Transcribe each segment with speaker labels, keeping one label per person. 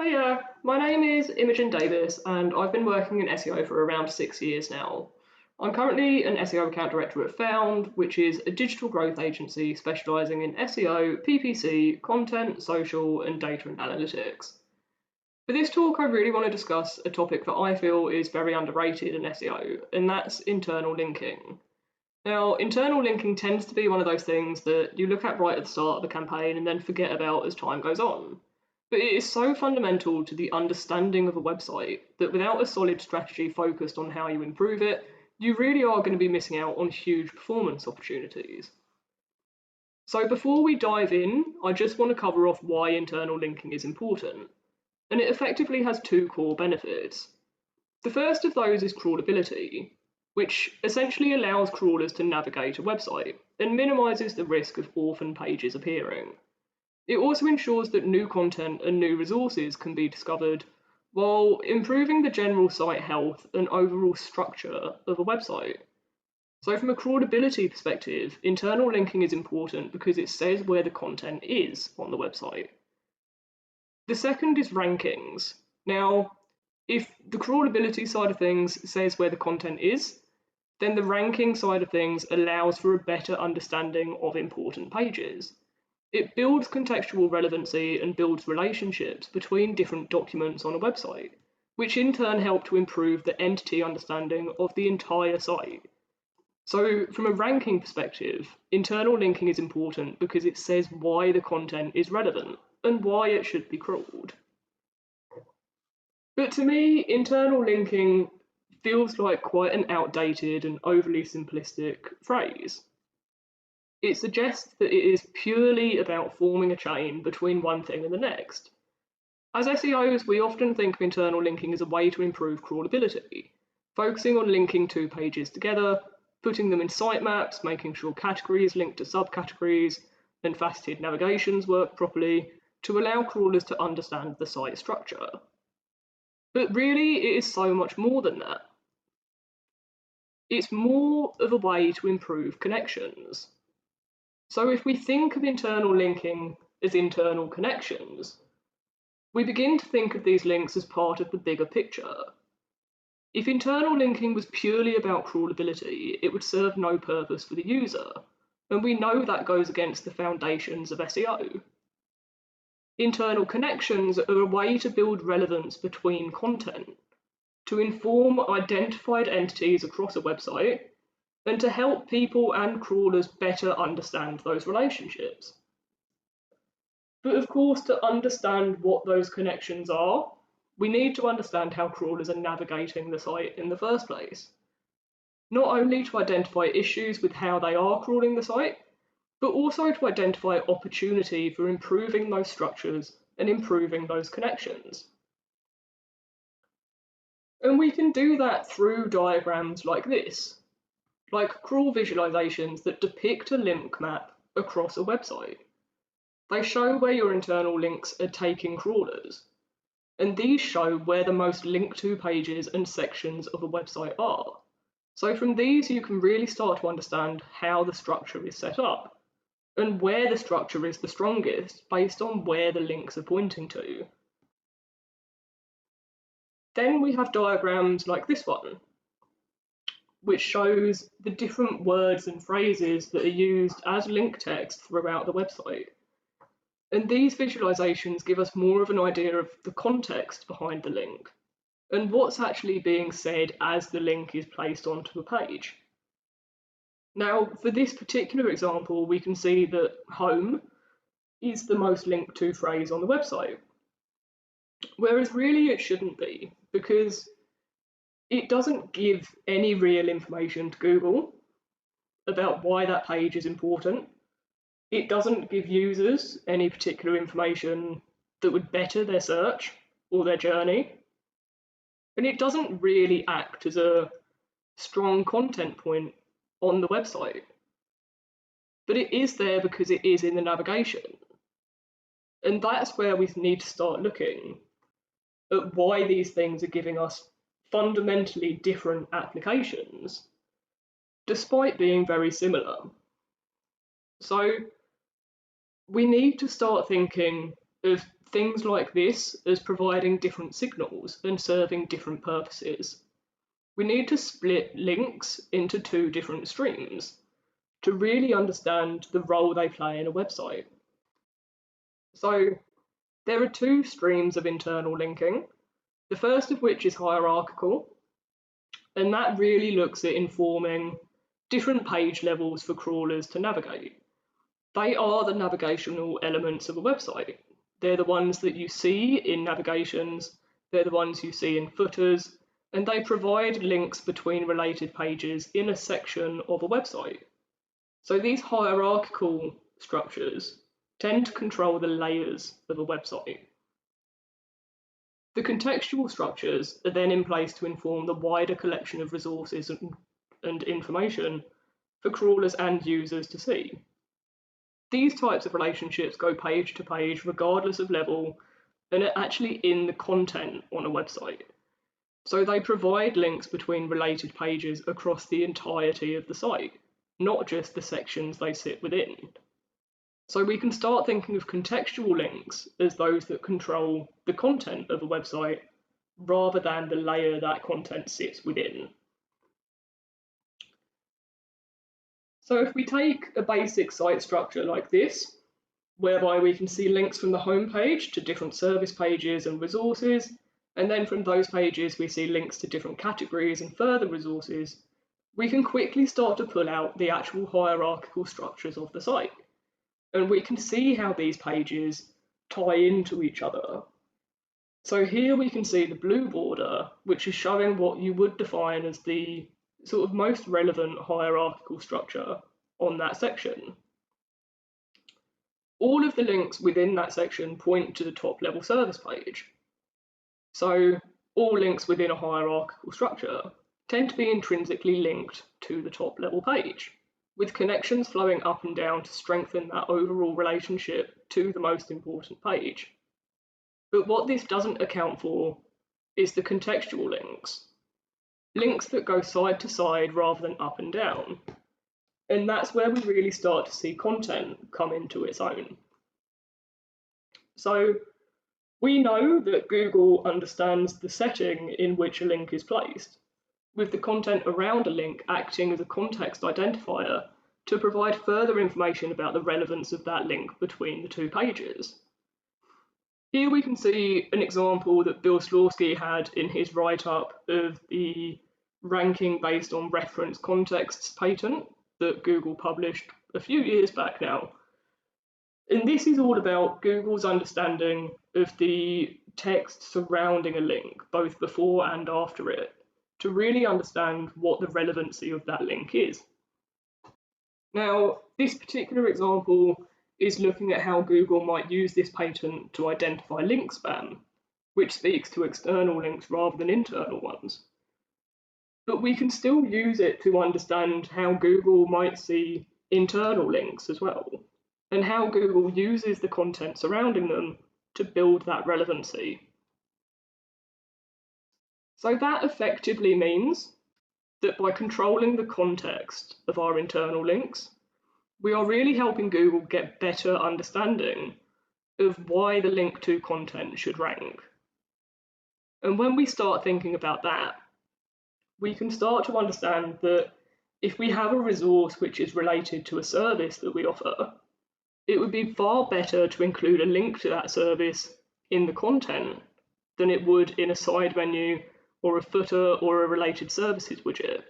Speaker 1: Hiya, my name is Imogen Davies and I've been working in SEO for around 6 years now. I'm currently an SEO account director at Found, which is a digital growth agency specialising in SEO, PPC, content, social and data and analytics. For this talk I really want to discuss a topic that I feel is very underrated in SEO, and that's internal linking. Now, internal linking tends to be one of those things that you look at right at the start of a campaign and then forget about as time goes on. But it is so fundamental to the understanding of a website that without a solid strategy focused on how you improve it, you really are going to be missing out on huge performance opportunities. So before we dive in, I just want to cover off why internal linking is important. And it effectively has two core benefits. The first of those is crawlability, which essentially allows crawlers to navigate a website and minimises the risk of orphan pages appearing. It also ensures that new content and new resources can be discovered while improving the general site health and overall structure of a website. So from a crawlability perspective, internal linking is important because it says where the content is on the website. The second is rankings. Now, if the crawlability side of things says where the content is, then the ranking side of things allows for a better understanding of important pages. It builds contextual relevancy and builds relationships between different documents on a website, which in turn help to improve the entity understanding of the entire site. So from a ranking perspective, internal linking is important because it says why the content is relevant and why it should be crawled. But to me, internal linking feels like quite an outdated and overly simplistic phrase. It suggests that it is purely about forming a chain between one thing and the next. As SEOs, we often think of internal linking as a way to improve crawlability, focusing on linking two pages together, putting them in sitemaps, making sure categories link to subcategories, and faceted navigations work properly to allow crawlers to understand the site structure. But really, it is so much more than that. It's more of a way to improve connections. So if we think of internal linking as internal connections, we begin to think of these links as part of the bigger picture. If internal linking was purely about crawlability, it would serve no purpose for the user, and we know that goes against the foundations of SEO. Internal connections are a way to build relevance between content, to inform identified entities across a website, and to help people and crawlers better understand those relationships. But of course, to understand what those connections are, we need to understand how crawlers are navigating the site in the first place. Not only to identify issues with how they are crawling the site, but also to identify opportunity for improving those structures and improving those connections. And we can do that through diagrams like this, like crawl visualizations that depict a link map across a website. They show where your internal links are taking crawlers, and these show where the most linked to pages and sections of a website are. So from these you can really start to understand how the structure is set up, and where the structure is the strongest based on where the links are pointing to. Then we have diagrams like this one, which shows the different words and phrases that are used as link text throughout the website. And these visualizations give us more of an idea of the context behind the link and what's actually being said as the link is placed onto a page. Now, for this particular example, we can see that home is the most linked to phrase on the website, whereas really it shouldn't be, because it doesn't give any real information to Google about why that page is important. It doesn't give users any particular information that would better their search or their journey. And it doesn't really act as a strong content point on the website. But it is there because it is in the navigation. And that's where we need to start looking at why these things are giving us fundamentally different applications, despite being very similar. So we need to start thinking of things like this as providing different signals and serving different purposes. We need to split links into two different streams to really understand the role they play in a website. So there are two streams of internal linking, the first of which is hierarchical, and that really looks at informing different page levels for crawlers to navigate. They are the navigational elements of a website. They're the ones that you see in navigations, they're the ones you see in footers, and they provide links between related pages in a section of a website. So these hierarchical structures tend to control the layers of a website. The contextual structures are then in place to inform the wider collection of resources and information for crawlers and users to see. These types of relationships go page to page regardless of level and are actually in the content on a website. So they provide links between related pages across the entirety of the site, not just the sections they sit within. So we can start thinking of contextual links as those that control the content of a website rather than the layer that content sits within. So if we take a basic site structure like this, whereby we can see links from the home page to different service pages and resources, and then from those pages we see links to different categories and further resources, we can quickly start to pull out the actual hierarchical structures of the site. And we can see how these pages tie into each other. So here we can see the blue border, which is showing what you would define as the sort of most relevant hierarchical structure on that section. All of the links within that section point to the top level service page. So all links within a hierarchical structure tend to be intrinsically linked to the top level page, with connections flowing up and down to strengthen that overall relationship to the most important page. But what this doesn't account for is the contextual links. Links that go side to side rather than up and down. And that's where we really start to see content come into its own. So we know that Google understands the setting in which a link is placed, with the content around a link acting as a context identifier to provide further information about the relevance of that link between the two pages. Here we can see an example that Bill Slawski had in his write-up of the ranking based on reference contexts patent that Google published a few years back now. And this is all about Google's understanding of the text surrounding a link, both before and after it, to really understand what the relevancy of that link is. Now, this particular example is looking at how Google might use this patent to identify link spam, which speaks to external links rather than internal ones. But we can still use it to understand how Google might see internal links as well, and how Google uses the content surrounding them to build that relevancy. So that effectively means that by controlling the context of our internal links, we are really helping Google get better understanding of why the link to content should rank. And when we start thinking about that, we can start to understand that if we have a resource which is related to a service that we offer, it would be far better to include a link to that service in the content than it would in a side menu or a footer or a related services widget.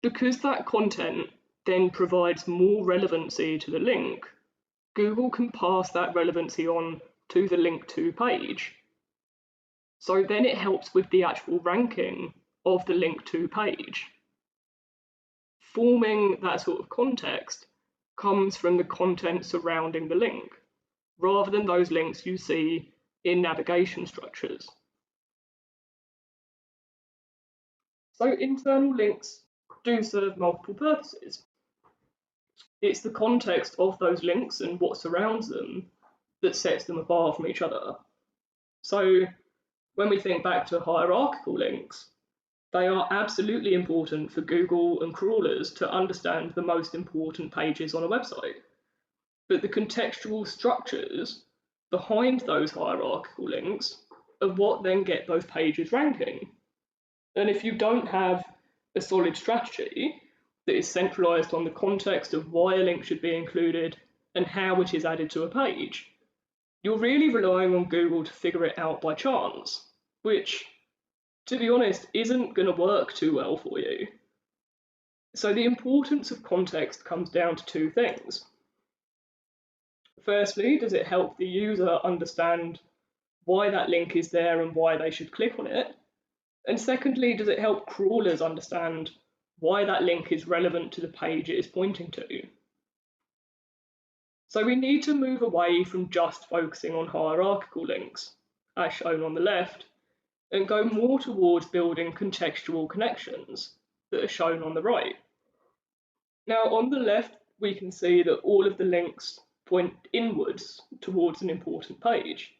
Speaker 1: Because that content then provides more relevancy to the link, Google can pass that relevancy on to the link to page. So then it helps with the actual ranking of the link to page. Forming that sort of context comes from the content surrounding the link, rather than those links you see in navigation structures. So internal links do serve multiple purposes. It's the context of those links and what surrounds them that sets them apart from each other. So when we think back to hierarchical links, they are absolutely important for Google and crawlers to understand the most important pages on a website. But the contextual structures behind those hierarchical links are what then get those pages ranking. And if you don't have a solid strategy that is centralized on the context of why a link should be included and how it is added to a page, you're really relying on Google to figure it out by chance, which, to be honest, isn't going to work too well for you. So the importance of context comes down to two things. Firstly, does it help the user understand why that link is there and why they should click on it? And secondly, does it help crawlers understand why that link is relevant to the page it is pointing to? So we need to move away from just focusing on hierarchical links, as shown on the left, and go more towards building contextual connections that are shown on the right. Now, on the left, we can see that all of the links point inwards towards an important page.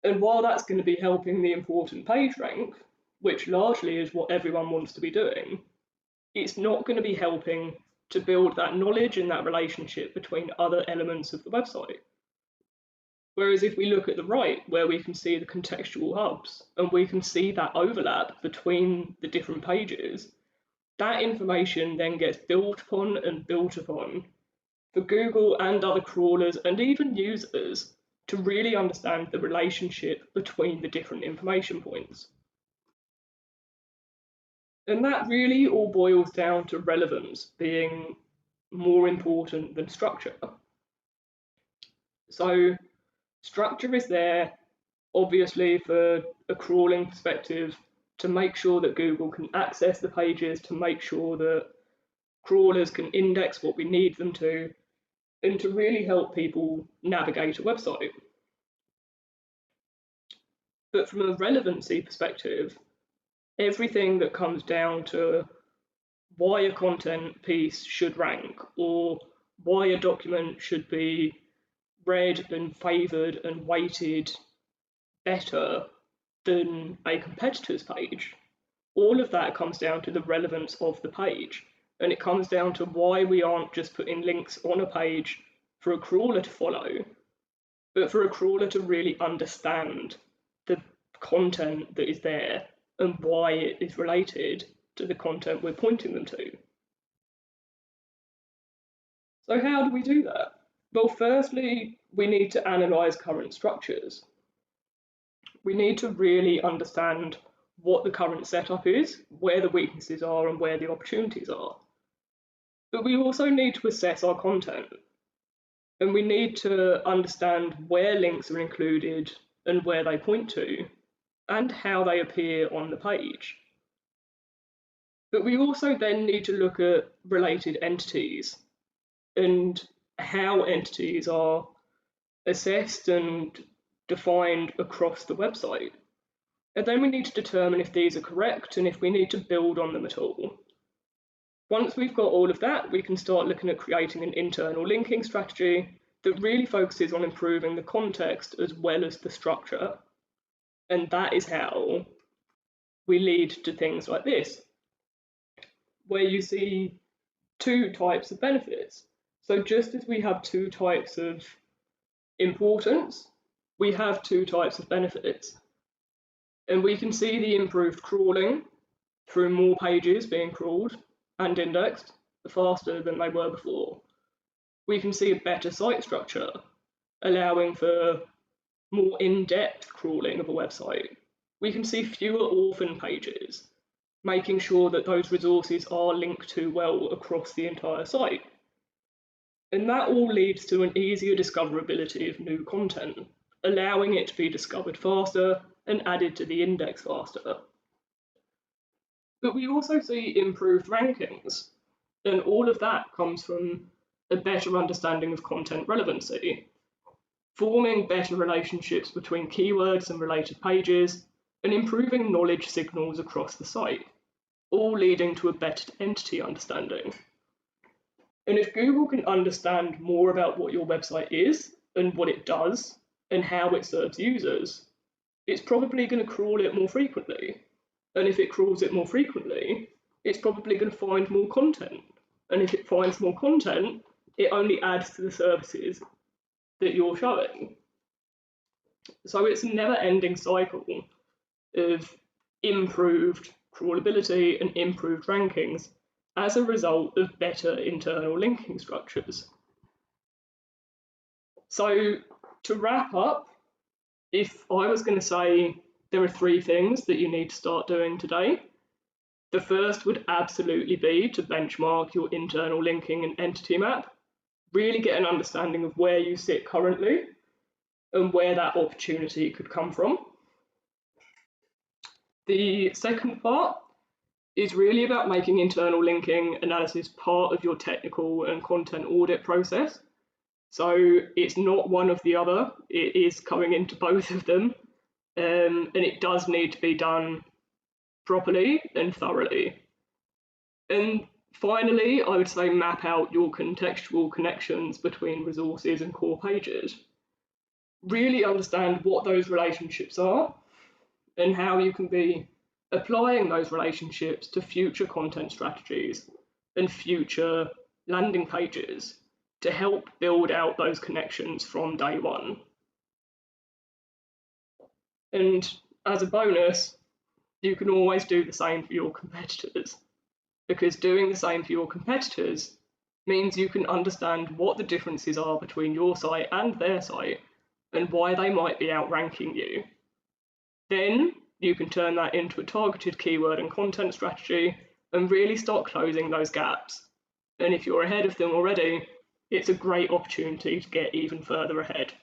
Speaker 1: And while that's going to be helping the important page rank, which largely is what everyone wants to be doing, it's not going to be helping to build that knowledge and that relationship between other elements of the website. Whereas if we look at the right, where we can see the contextual hubs and we can see that overlap between the different pages, that information then gets built upon and built upon for Google and other crawlers and even users to really understand the relationship between the different information points. And that really all boils down to relevance being more important than structure. So structure is there, obviously, for a crawling perspective, to make sure that Google can access the pages, to make sure that crawlers can index what we need them to, and to really help people navigate a website. But from a relevancy perspective, everything that comes down to why a content piece should rank, or why a document should be read and favoured and weighted better than a competitor's page, all of that comes down to the relevance of the page. And it comes down to why we aren't just putting links on a page for a crawler to follow, but for a crawler to really understand the content that is there and why it is related to the content we're pointing them to. So how do we do that? Well, firstly, we need to analyse current structures. We need to really understand what the current setup is, where the weaknesses are and where the opportunities are. But we also need to assess our content, and we need to understand where links are included and where they point to, and how they appear on the page. But we also then need to look at related entities and how entities are assessed and defined across the website. And then we need to determine if these are correct and if we need to build on them at all. Once we've got all of that, we can start looking at creating an internal linking strategy that really focuses on improving the context as well as the structure. And that is how we lead to things like this, where you see two types of benefits. So just as we have two types of importance, we have two types of benefits. And we can see the improved crawling through more pages being crawled and indexed faster than they were before. We can see a better site structure, allowing for more in-depth crawling of a website. We can see fewer orphan pages, making sure that those resources are linked to well across the entire site. And that all leads to an easier discoverability of new content, allowing it to be discovered faster and added to the index faster. But we also see improved rankings, and all of that comes from a better understanding of content relevancy, forming better relationships between keywords and related pages, and improving knowledge signals across the site, all leading to a better entity understanding. And if Google can understand more about what your website is and what it does and how it serves users, it's probably going to crawl it more frequently. And if it crawls it more frequently, it's probably going to find more content. And if it finds more content, it only adds to the services that you're showing. So it's a never-ending cycle of improved crawlability and improved rankings as a result of better internal linking structures. So to wrap up, if I was going to say there are 3 things that you need to start doing today, the first would absolutely be to benchmark your internal linking and entity map, really get an understanding of where you sit currently and where that opportunity could come from. The second part is really about making internal linking analysis part of your technical and content audit process. So it's not one or the other, it is coming into both of them, and it does need to be done properly and thoroughly. And finally, I would say map out your contextual connections between resources and core pages. Really understand what those relationships are and how you can be applying those relationships to future content strategies and future landing pages to help build out those connections from day one. And as a bonus, you can always do the same for your competitors, because doing the same for your competitors means you can understand what the differences are between your site and their site and why they might be outranking you. Then you can turn that into a targeted keyword and content strategy and really start closing those gaps. And if you're ahead of them already, it's a great opportunity to get even further ahead.